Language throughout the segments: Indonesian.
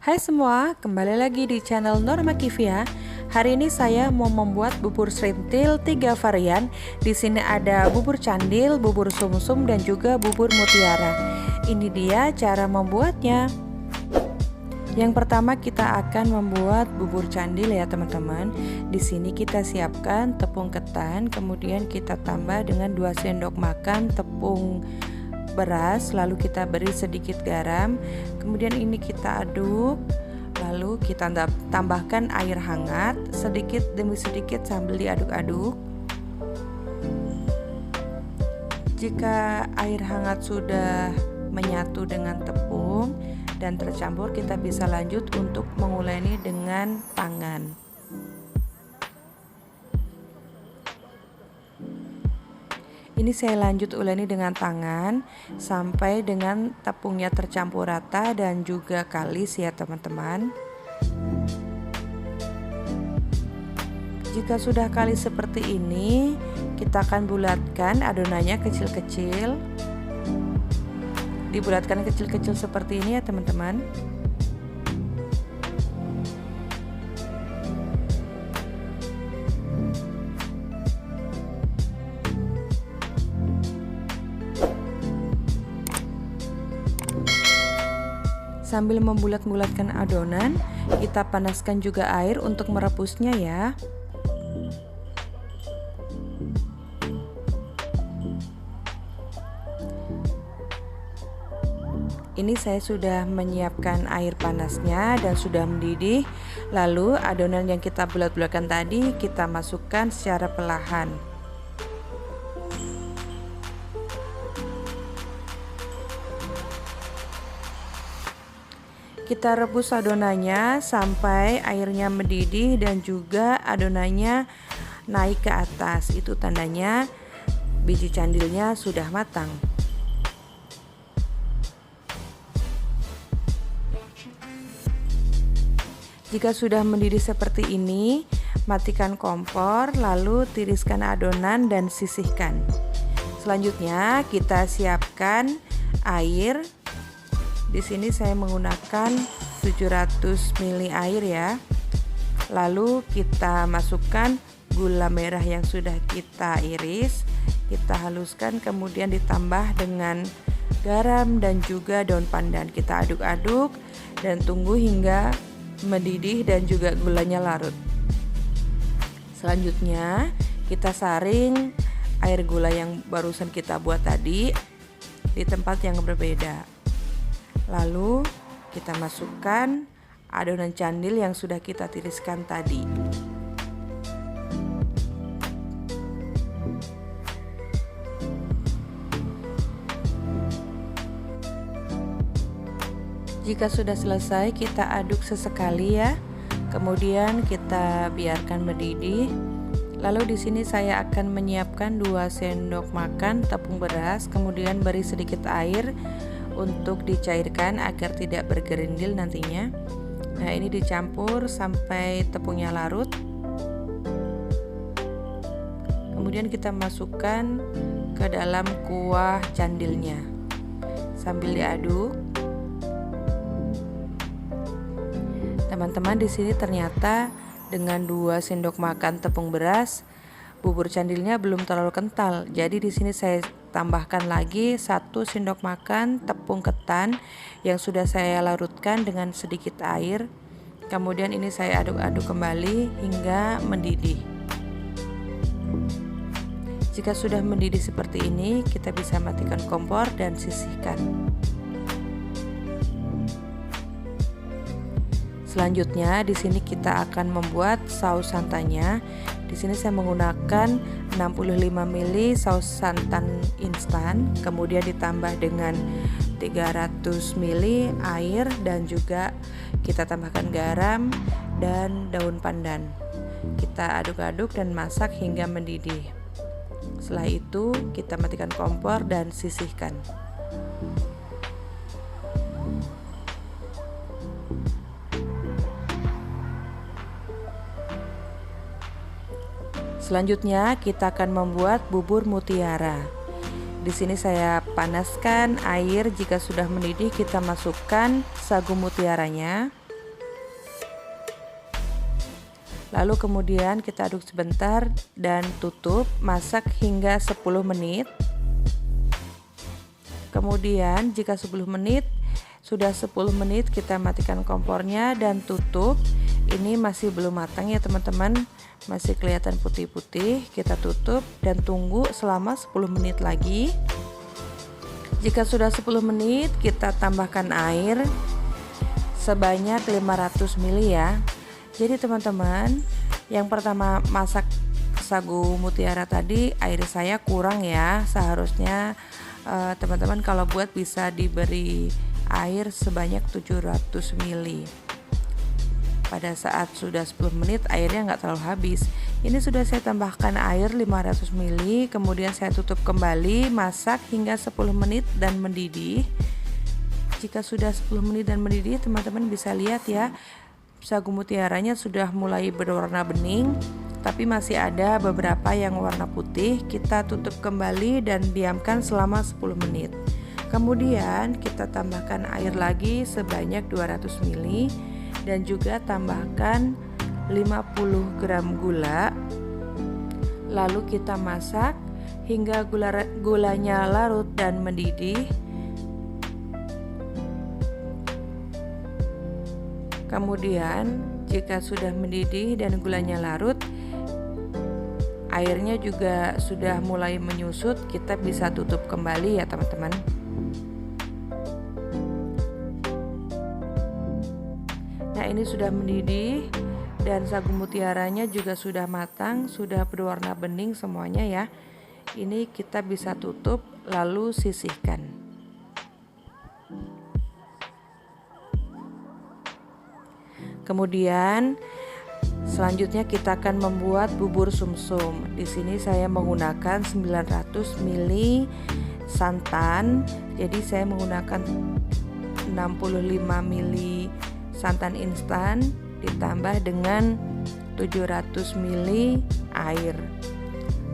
Hai semua, kembali lagi di channel Norma Kivia. Hari ini saya mau membuat bubur serintil 3 varian. Di sini ada bubur candil, bubur sumsum, dan juga bubur mutiara. Ini dia cara membuatnya. Yang pertama kita akan membuat bubur candil ya teman-teman. Di sini kita siapkan tepung ketan, kemudian kita tambah dengan 2 sendok makan tepung beras, lalu kita beri sedikit garam, kemudian ini kita aduk, lalu kita tambahkan air hangat sedikit demi sedikit sambil diaduk-aduk. Jika air hangat sudah menyatu dengan tepung dan tercampur, kita bisa lanjut untuk menguleni dengan tangan. Ini saya lanjut uleni dengan tangan sampai dengan tepungnya tercampur rata dan juga kalis ya teman-teman. Jika sudah kalis seperti ini, kita akan bulatkan adonannya kecil-kecil. Dibulatkan kecil-kecil seperti ini ya teman-teman. Sambil membulat-bulatkan adonan, kita panaskan juga air untuk merebusnya ya. Ini saya sudah menyiapkan air panasnya dan sudah mendidih. Lalu adonan yang kita bulat-bulatkan tadi kita masukkan secara perlahan. Kita rebus adonannya sampai airnya mendidih dan juga adonannya naik ke atas. Itu tandanya biji candilnya sudah matang. Jika sudah mendidih seperti ini, matikan kompor, lalu tiriskan adonan dan sisihkan. Selanjutnya kita siapkan air. Di sini saya menggunakan 700 ml air ya. Lalu kita masukkan gula merah yang sudah kita iris, kita haluskan, kemudian ditambah dengan garam dan juga daun pandan. Kita aduk-aduk dan tunggu hingga mendidih dan juga gulanya larut. Selanjutnya kita saring air gula yang barusan kita buat tadi di tempat yang berbeda. Lalu kita masukkan adonan candil yang sudah kita tiriskan tadi. Jika sudah selesai, kita aduk sesekali ya. Kemudian kita biarkan mendidih. Lalu di sini saya akan menyiapkan 2 sendok makan tepung beras, kemudian beri sedikit air untuk dicairkan agar tidak bergerindil nantinya. Nah, ini dicampur sampai tepungnya larut. Kemudian kita masukkan ke dalam kuah candilnya sambil diaduk. Teman-teman, di sini ternyata dengan 2 sendok makan tepung beras, bubur candilnya belum terlalu kental. Jadi di sini saya tambahkan lagi 1 sendok makan tepung ketan yang sudah saya larutkan dengan sedikit air. Kemudian ini saya aduk-aduk kembali hingga mendidih. Jika sudah mendidih seperti ini, kita bisa matikan kompor dan sisihkan. Selanjutnya di sini kita akan membuat saus santannya. Di sini saya menggunakan 65 ml saus santan instan, kemudian ditambah dengan 300 ml air dan juga kita tambahkan garam dan daun pandan. Kita aduk-aduk dan masak hingga mendidih. Setelah itu kita matikan kompor dan sisihkan. Selanjutnya kita akan membuat bubur mutiara. Di sini saya panaskan air. Jika sudah mendidih, kita masukkan sagu mutiaranya. Lalu kemudian kita aduk sebentar dan tutup, masak hingga 10 menit. Kemudian jika 10 menit sudah 10 menit kita matikan kompornya dan tutup. Ini masih belum matang ya teman-teman, masih kelihatan putih-putih. Kita tutup dan tunggu selama 10 menit lagi. Jika sudah 10 menit kita tambahkan air sebanyak 500 ml ya. Jadi teman-teman, yang pertama masak sagu mutiara tadi air saya kurang ya. Seharusnya teman-teman kalau buat bisa diberi air sebanyak 700 ml. Pada saat sudah 10 menit airnya nggak terlalu habis. Ini sudah saya tambahkan air 500 ml, kemudian saya tutup kembali, masak hingga 10 menit dan mendidih. Jika sudah 10 menit dan mendidih, teman-teman bisa lihat ya, sagu mutiaranya sudah mulai berwarna bening, tapi masih ada beberapa yang warna putih. Kita tutup kembali dan diamkan selama 10 menit. Kemudian kita tambahkan air lagi sebanyak 200 ml dan juga tambahkan 50 gram gula. Lalu kita masak hingga gulanya larut dan mendidih. Kemudian jika sudah mendidih dan gulanya larut, airnya juga sudah mulai menyusut, kita bisa tutup kembali ya teman-teman. Nah, ini sudah mendidih dan sagu mutiaranya juga sudah matang, sudah berwarna bening semuanya ya. Ini kita bisa tutup lalu sisihkan. Kemudian selanjutnya kita akan membuat bubur sumsum. Di sini saya menggunakan 900 ml santan. Jadi saya menggunakan 65 ml santan instan ditambah dengan 700 ml air.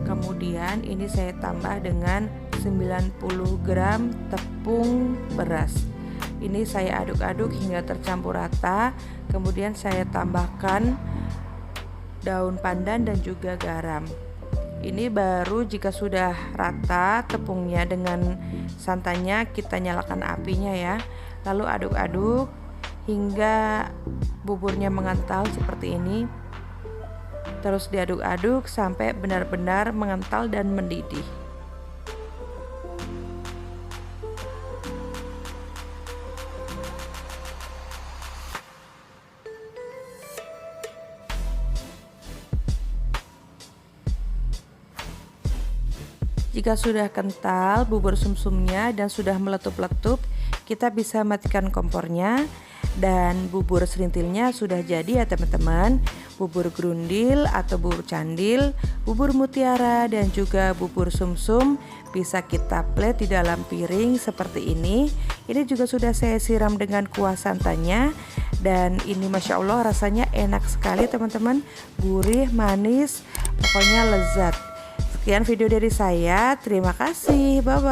Kemudian ini saya tambah dengan 90 gram tepung beras. Ini saya aduk-aduk hingga tercampur rata. Kemudian saya tambahkan daun pandan dan juga garam. Ini baru jika sudah rata tepungnya dengan santannya, kita nyalakan apinya ya. Lalu aduk-aduk hingga buburnya mengental seperti ini. Terus diaduk-aduk sampai benar-benar mengental dan mendidih. Jika sudah kental bubur sumsumnya dan sudah meletup-letup, kita bisa matikan kompornya dan bubur serintilnya sudah jadi ya teman-teman. Bubur grundil atau bubur candil, bubur mutiara dan juga bubur sumsum bisa kita plate di dalam piring seperti ini. Ini juga sudah saya siram dengan kuah santannya dan ini Masya Allah rasanya enak sekali teman-teman, gurih, manis, pokoknya lezat. Sekian video dari saya, terima kasih, bye-bye.